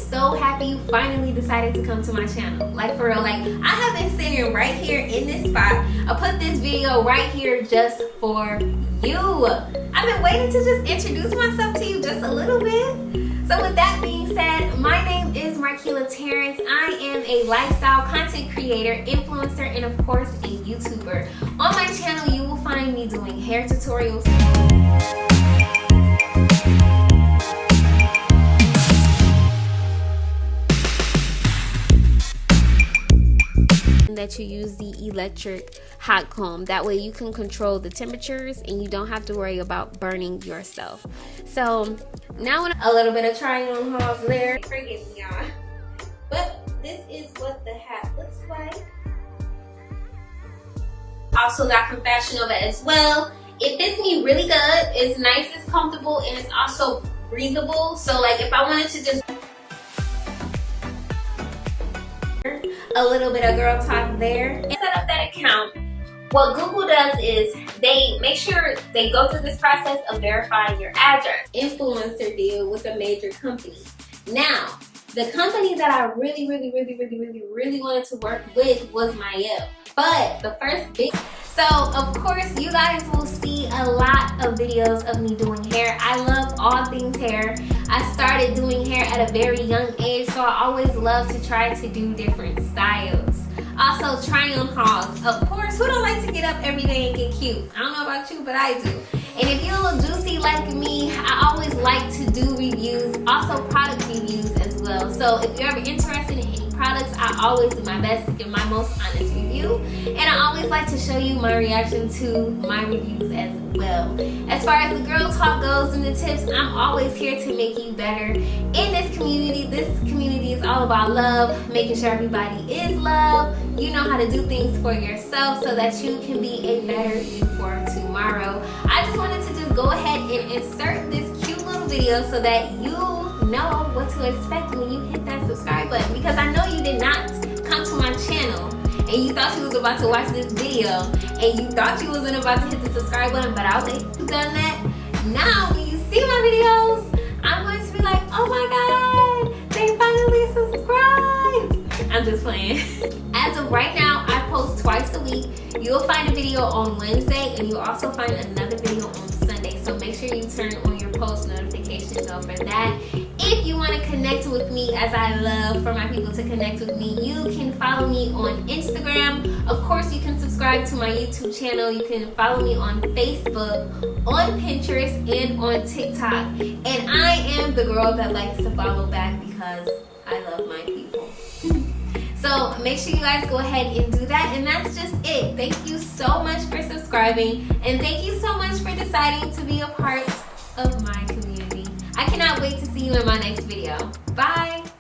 so happy you finally decided to come to my channel. Like for real, like I have been sitting right here in this spot. I put this video right here just for you. I've been waiting to just introduce myself to you just a little bit. So with that being said, my name is Markela Tarrance. I am a lifestyle content creator, influencer, and of course a YouTuber. On my channel, you will find me doing hair tutorials, that you use the electric hot comb. That way you can control the temperatures and you don't have to worry about burning yourself. So now a little bit of trying on hauls there. Forgive me, y'all. But this is what the hat looks like. Also got from Fashion Nova as well. It fits me really good. It's nice, it's comfortable, and it's also breathable. So like if I wanted to just a little bit of girl talk there and set up that account, what Google does is they make sure they go through this process of verifying your address. Influencer deal with a major company. Now, the company that I really wanted to work with was Markela. But the first big, so of course you guys will see a lot of videos of me doing hair. I love all things hair. I started doing hair at a very young age, so I always love to try to do different styles. Also, try on hauls. Of course, who don't like to get up every day and get cute? I don't know about you, but I do. And if you're a little juicy like me, I always like to do reviews, also product reviews as well. So if you're ever interested in any products, I always do my best to give my most honest review. And I always like to show you my reaction to my reviews as well. As far as the girl talk goes and the tips, I'm always here to make you better in this community. This community is all about love, making sure everybody is loved. You know how to do things for yourself so that you can be a better you for tomorrow. I just wanted to just go ahead and insert this cute little video so that you know what to expect when you hit that subscribe button, because I know you did not come to my channel and you thought you was about to watch this video and you thought you wasn't about to hit the subscribe button, but I'll wait. You've done that. Now when you see my videos, I'm going to be like, oh my god, they finally subscribed. I'm just playing. As of right now, I post twice a week. You'll find a video on Wednesday and you'll also find another video on Sunday. So make sure you turn on your post notifications on for that. If you want to connect with me, as I love for my people to connect with me, you can follow me on Instagram. Of course, you can subscribe to my YouTube channel. You can follow me on Facebook, on Pinterest, and on TikTok. And I am the girl that likes to follow back because I love my people. So make sure you guys go ahead and do that. And that's just it. Thank you so much for subscribing. And thank you so much for deciding to be a part of my community. I cannot wait to see you in my next video. Bye.